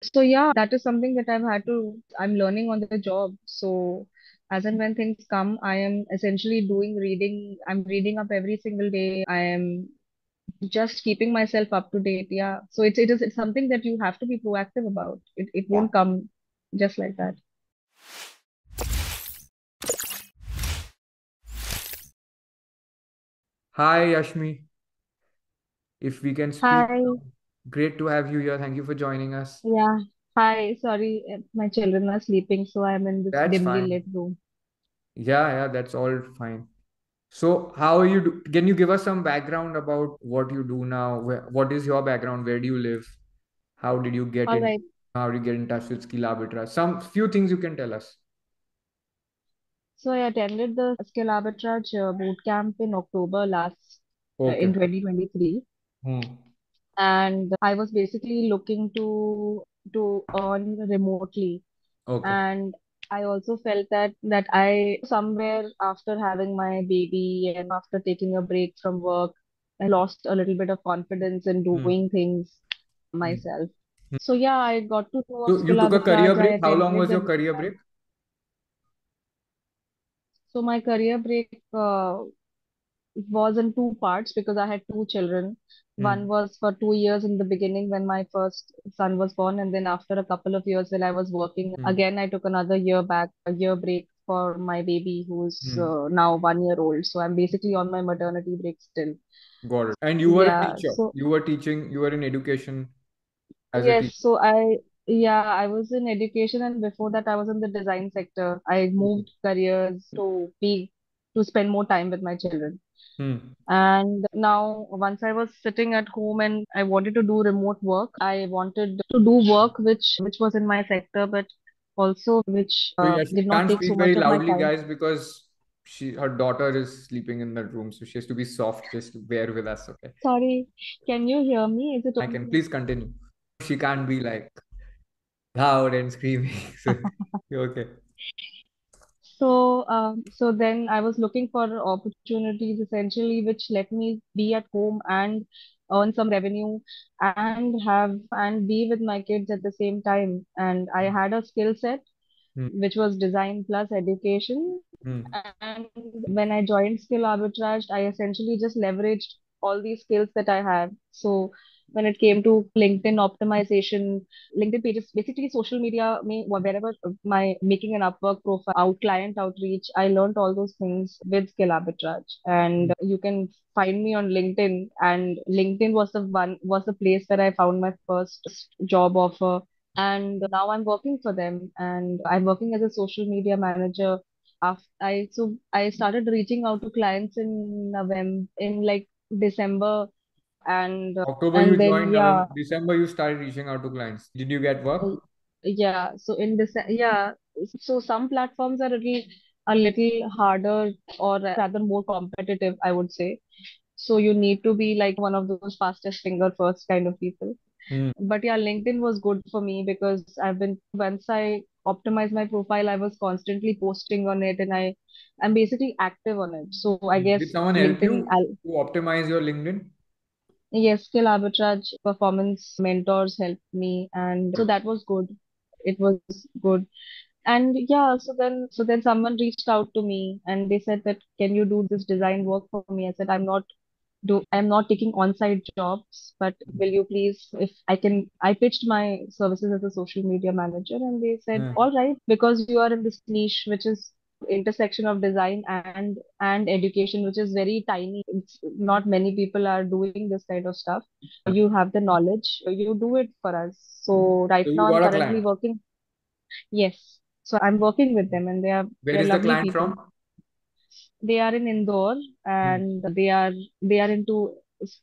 So yeah, that is something that I'm learning on the job. So as and when things come, I am essentially doing reading. I'm reading up every single day. I am just keeping myself up to date. Yeah. So it's something that you have to be proactive about. It Yeah. won't come just like that. Hi, Yashmi. If we can speak Hi. now. Great to have you here. Thank you for joining us. Yeah. Hi. Sorry, my children are sleeping, so I'm in this That's dimly fine. lit room. Yeah, that's all fine. So, how are you? Can you give us some background about what you do now? What is your background? Where do you live? How did you get All in? right. How did you get in touch with skill arbitrage? Some few things you can tell us. So I attended the Skill Arbitrage boot camp in October last in Okay. 2023, Hmm. and I was basically looking to earn remotely, Okay. and I also felt that I somewhere after having my baby and after taking a break from work, I lost a little bit of confidence in Hmm. doing things Hmm. myself. Hmm. So yeah, I got to know of So, you Skill took a career Arbitrage. I break. How long attended was the your boot career camp. break? So my career break was in two parts because I had two children. One Hmm. was for 2 years in the beginning when my first son was born, and then after a couple of years when I was working Hmm. again, I took another year back, a year break for my baby who's Hmm. now 1 year old. So I'm basically on my maternity break still. Got it. And you were a Yeah. teacher. So You were teaching. You were in education as a yes. teacher. Yeah, I was in education, and before that, I was in the design sector. I Okay. moved careers to spend more time with my children. Hmm. And now, once I was sitting at home and I wanted to do remote work, I wanted to do work which was in my sector, but also which So Yashmi did not can't take so speak much very of my loudly, time. guys, because her daughter is sleeping in that room, so she has to be soft. Just bear with us, okay? Sorry, can you hear me? Is it I can please continue. She can't be like loud and screaming. So okay. so then I was looking for opportunities essentially which let me be at home and earn some revenue and be with my kids at the same time. And I had a skill set Hmm. which was design plus education. Hmm. And when I joined Skill Arbitrage, I essentially just leveraged all these skills that I had. So when it came to LinkedIn optimization, LinkedIn pages, basically social media, wherever my making an Upwork profile, client outreach, I learned all those things with Skill Arbitrage. And you can find me on LinkedIn. And LinkedIn was the place where I found my first job offer, and now I'm working for them and I'm working as a social media manager. I started reaching out to clients in November, in like December, and October you and then joined, yeah. November, December you started reaching out to clients. Did you get work? Yeah, so in this, yeah, so some platforms are a little harder or rather more competitive, I would say. So you need to be like one of those fastest finger first kind of people. Hmm. But yeah, LinkedIn was good for me because once I optimized my profile, I was constantly posting on it, and I'm basically active on it. So I Hmm. Did guess someone help LinkedIn, you to optimize your LinkedIn? yes, skill arbitrage performance mentors helped me, and so that was good. It was good. And yeah, so then someone reached out to me and they said that, can you do this design work for me? I said, I'm not taking on-site jobs, but will you please, if I can, I pitched my services as a social media manager, and they said, Hmm. all right, because you are in this niche, which is intersection of design and education, which is very tiny. It's not many people are doing this kind of stuff. You have the knowledge, you do it for us. So right So you now I'm got a currently client. working. Yes. So I'm working with them, and Where they're is the lovely client people. from? They are in Indore, Hmm. and they are into,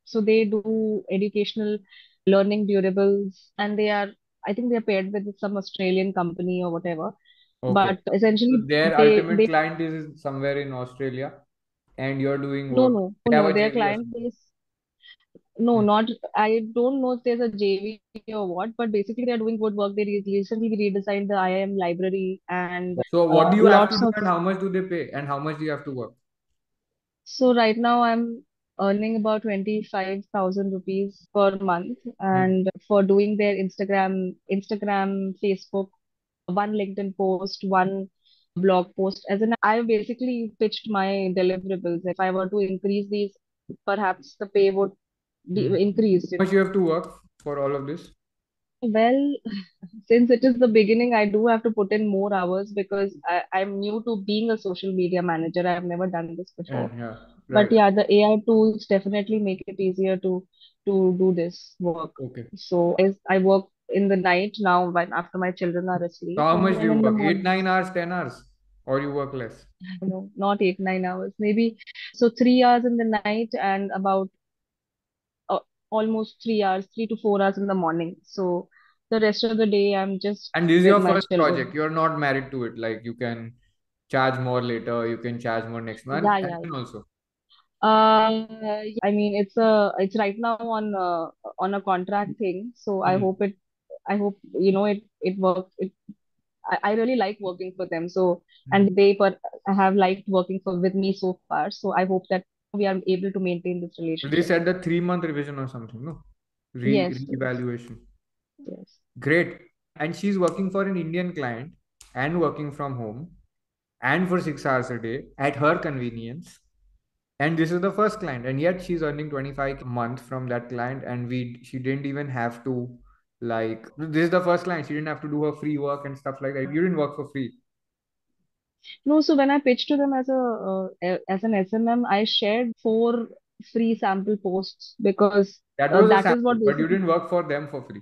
so they do educational learning durables, and I think they're paired with some Australian company or whatever. Okay. But So essentially their ultimate they client is somewhere in Australia and you're doing no, work. no, They have no, a their JV or client something. base. No, Hmm. not, I don't know if there's a JV or what, but basically they're doing good work. They recently redesigned the IIM library and So what do you have to lots do of. and how much do they pay and how much do you have to work? So right now I'm earning about 25,000 rupees per month, Hmm. and for doing their Instagram, Facebook, one LinkedIn post, one blog post. As in, I basically pitched my deliverables. If I were to increase these, perhaps the pay would be Hmm. increased. How much you have to work for all of this? Well, since it is the beginning, I do have to put in more hours because I'm new to being a social media manager. I've never done this before. And yeah, But right. yeah, the AI tools definitely make it easier to do this work. Okay. So as I work in the night now when after my children are So asleep, how and much do then you in the work? Eight, morning, 9 hours, 10 hours, or you work less? not 8, 9 hours, maybe. So 3 hours in the night and about uh, almost 3 hours, 3 to 4 hours in the morning. So the rest of the day I'm just And this is with your my first project. children. You're not married to it. Like you can charge more later. You can charge more next month, Yeah, and yeah. then also. I mean, it's right now on a contract thing. So Hmm. I hope it works. I really like working for them. So Hmm. and have liked working for with me so far. So I hope that we are able to maintain this They relationship. said the 3 month revision or something, no? Yes, yes, Reevaluation. yes. Great. And she's working for an Indian client and working from home and for 6 hours a day at her convenience. And this is the first client, and yet she's earning 25 a month from that client, and she didn't even have to, like, this is the first client. She didn't have to do her free work and stuff like that. You didn't work for free. No, so when I pitched to them as an SMM, I shared 4 free sample posts because That was a that is sample, what but you basically. didn't work for them for free.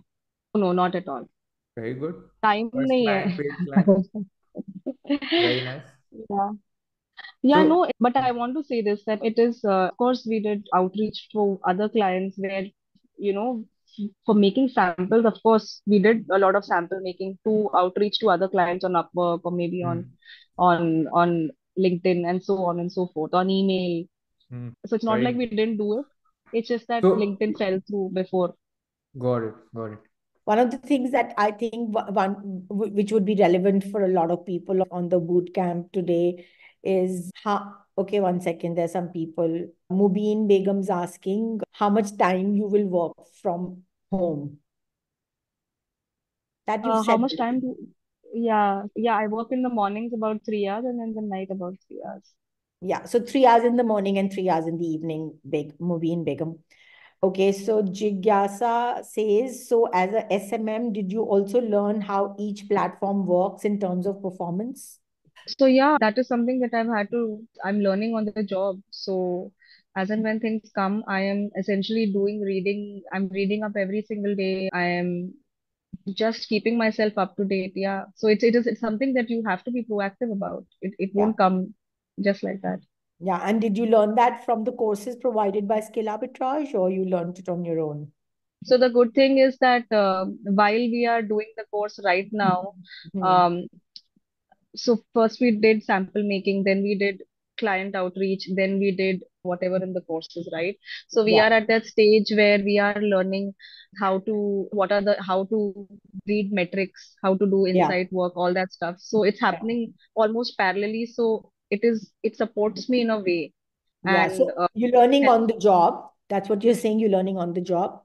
No, not at all. Very good. Time First नहीं client, paid client. है. Very nice. Yeah. Yeah, So, no, but I want to say this that it is, of course, we did outreach to other clients where, you know, for making samples, of course, we did a lot of sample making to outreach to other clients on Upwork or maybe hmm, on LinkedIn and so on and so forth, on email. hmm, So it's not very like nice. we didn't do it. It's just that So, LinkedIn fell through before. got it, got it. One of the things that I think which would be relevant for a lot of people on the boot camp today is how, okay, one second, there's some people. Mubin Begum's asking how much time you will work from home. That you've How said. much time do, yeah, I work in the mornings about 3 hours and in the night about 3 hours. Yeah, so 3 hours in the morning and 3 hours in the evening, Mubin Begum. Okay, so Jigyasa says, so as a SMM, did you also learn how each platform works in terms of performance? So yeah, that is something that I'm learning on the job. So as and when things come, I am essentially I'm reading up every single day. I am just keeping myself up to date. Yeah. So it's something that you have to be proactive about. It Yeah. won't come just like that. Yeah. And did you learn that from the courses provided by Skill Arbitrage or you learned it on your own? So the good thing is that while we are doing the course right now, Hmm. um, so first we did sample making, then we did client outreach, then we did whatever in the courses, right? So we Yeah. are at that stage where we are learning how to read metrics, how to do Yeah. insight work, all that stuff. So it's Yeah. happening almost parallelly. So it supports me in a way. Yeah. And So you're learning on the job. That's what you're saying. You're learning on the job.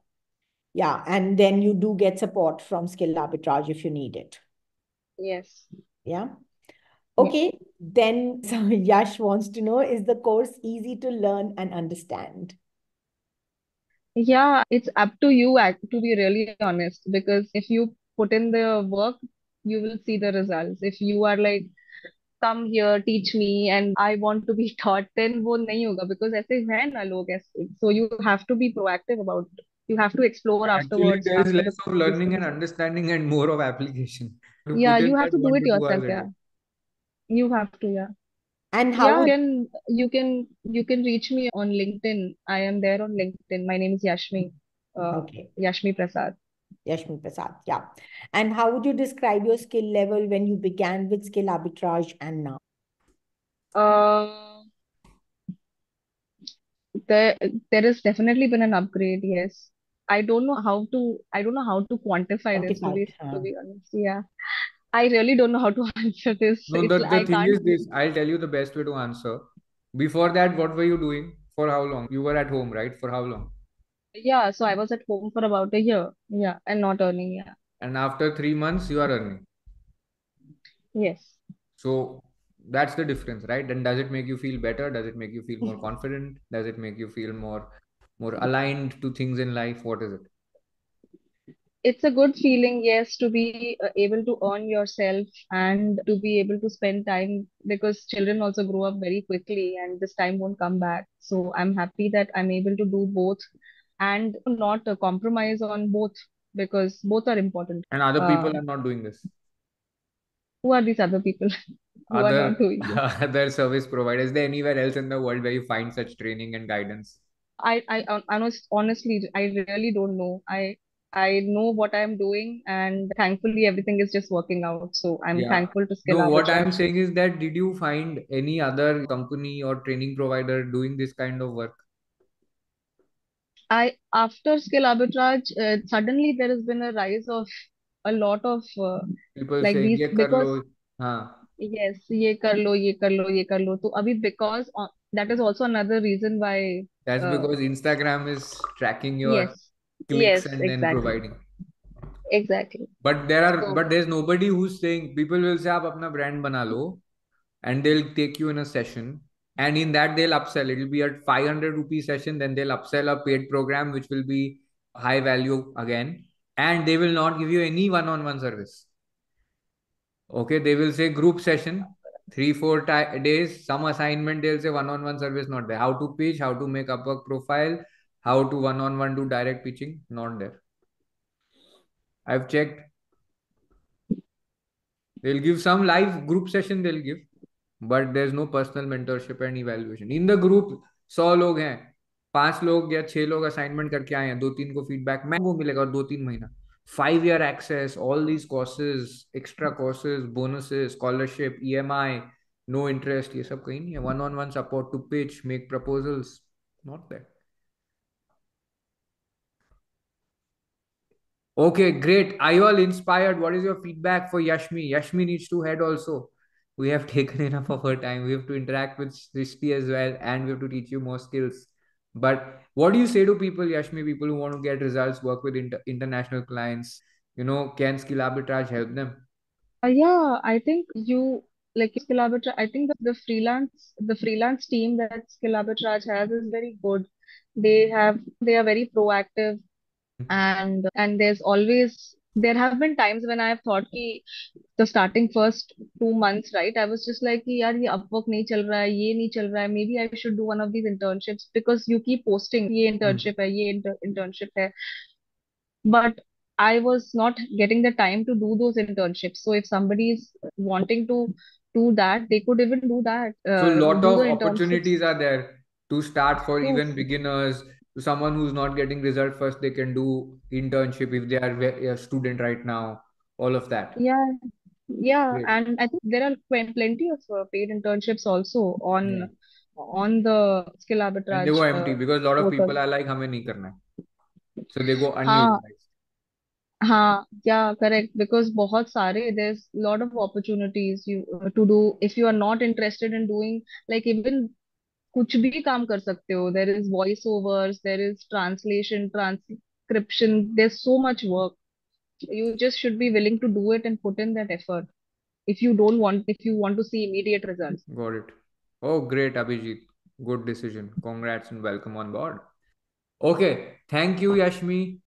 Yeah. And then you do get support from Skill Arbitrage if you need it. yes. Yeah. Yeah. Okay. Then so Yash wants to know, is the course easy to learn and understand? Yeah, it's up to you to be really honest, because if you put in the work, you will see the results. If you are like, come here, teach me, and I want to be taught, then वो नहीं होगा, because ऐसे हैं ना लोग ऐसे. So you have to be proactive about it. You have to explore Actually, afterwards there is after the less of course is learning and finished. understanding and more of application. To Yeah, put in you have that to do one it to 2 hours yourself. a Yeah, day. you have to. Yeah, And how yeah. would, You can reach me on LinkedIn. I am there on LinkedIn. My name is okay, Yashmi Prasad. Yashmi Prasad. Yeah. And how would you describe your skill level when you began with Skill Arbitrage and now? Uh, there there has definitely been an upgrade, yes. I don't know how to quantify this, Quantify it. to be honest. Yeah, I really don't know how to answer this. No, the I thing can't. is this, I'll tell you the best way to answer. Before that, what were you doing For how long? You were at home, right? For how long? Yeah, so I was at home for about a year. Yeah, and not earning. Yeah. And after 3 months, you are earning. Yes. So that's the difference, right? And does it make you feel better? Does it make you feel more confident? Does it make you feel more aligned to things in life? What is it? It's a good feeling, yes, to be able to earn yourself and to be able to spend time because children also grow up very quickly and this time won't come back. So I'm happy that I'm able to do both and not compromise on both because both are important. And other Uh, people are not doing this. who are these other people who are not Other doing this? other service providers. Is there anywhere else in the world where you find such training and guidance? Honestly, I really don't know. I know what I'm doing, and thankfully everything is just working out. So I'm Yeah. thankful to Skill No, what I'm Arbitrage. saying is that did you find any other company or training provider doing this kind of work? I after Skill Arbitrage, suddenly there has been a rise of a lot of People like saying, these ye kar lo. because Haan. yes, ye kar lo, ye kar lo, ye kar lo. So abhi because that is also another reason why. That's Uh, because Instagram is tracking your yes, clicks yes, and then exactly, providing. exactly. But So there's nobody who's saying people will say आप अपना brand बना लो and they'll take you in a session and in that they'll upsell. It'll be a 500 rupee session, then they'll upsell a paid program which will be high value again, and they will not give you any one-on-one service. Okay, they will say group session, 3 4 days, some assignment. They'll say one-on-one service not there. How to pitch, how to make up a profile, how to one-on-one do direct pitching, not there. I've checked. They'll give some live group session. They'll give, but there's no personal mentorship and evaluation in the group. 100 लोग हैं, 5 लोग या 6 लोग assignment करके आए हैं, 2 3 को feedback मैं वो मिलेगा और 2 3 महीना 5 year access, all these courses, extra courses, bonuses, scholarship, EMI, no interest, ये सब कहीं नहीं है. One on one support to pitch, make proposals, not there. Okay, great. Are you all inspired? What is your feedback for Yashmi? Yashmi needs to head also. We have taken enough of her time. We have to interact with Srishti as well, and we have to teach you more skills. But what do you say to people, Yashmi, people who want to get results, work with international clients? Can skill arbitrage help them? yeah, I think you like Skill Arbitrage. I think the freelance team that Skill Arbitrage has is very good. They are very proactive and there have been times when I have thought कि the starting first 2 months, right? I was just like कि यार ये Upwork नहीं चल रहा है, ये नहीं चल रहा है. Maybe I should do one of these internships because you keep posting ये Hmm. internship है, ये internship है. But I was not getting the time to do those internships. So if somebody is wanting to do that, they could even do that, So a lot do the of internships. opportunities are there to start for True. even beginners. To someone who's not getting result first, they can do internship if they are a student right now. All of that. Yeah, yeah, Great. and I think there are plenty of paid internships also Yeah. on the Skill And they Arbitrage go empty because a lot of portal. people are like, हमें नहीं करना है. So they go हाँ, unutilized. हाँ, yeah, correct. Because बहुत सारे there's lot of opportunities you to do if you are not interested in doing like even कुछ भी काम कर सकते हो. There is voice overs, there is translation, transcription. There's so much work. You just should be willing to do it and put in that effort. If you want to see immediate results. Got it. Oh, great, Abhijit. Good decision. Congrats and welcome on board. Okay. Thank you, Yashmi.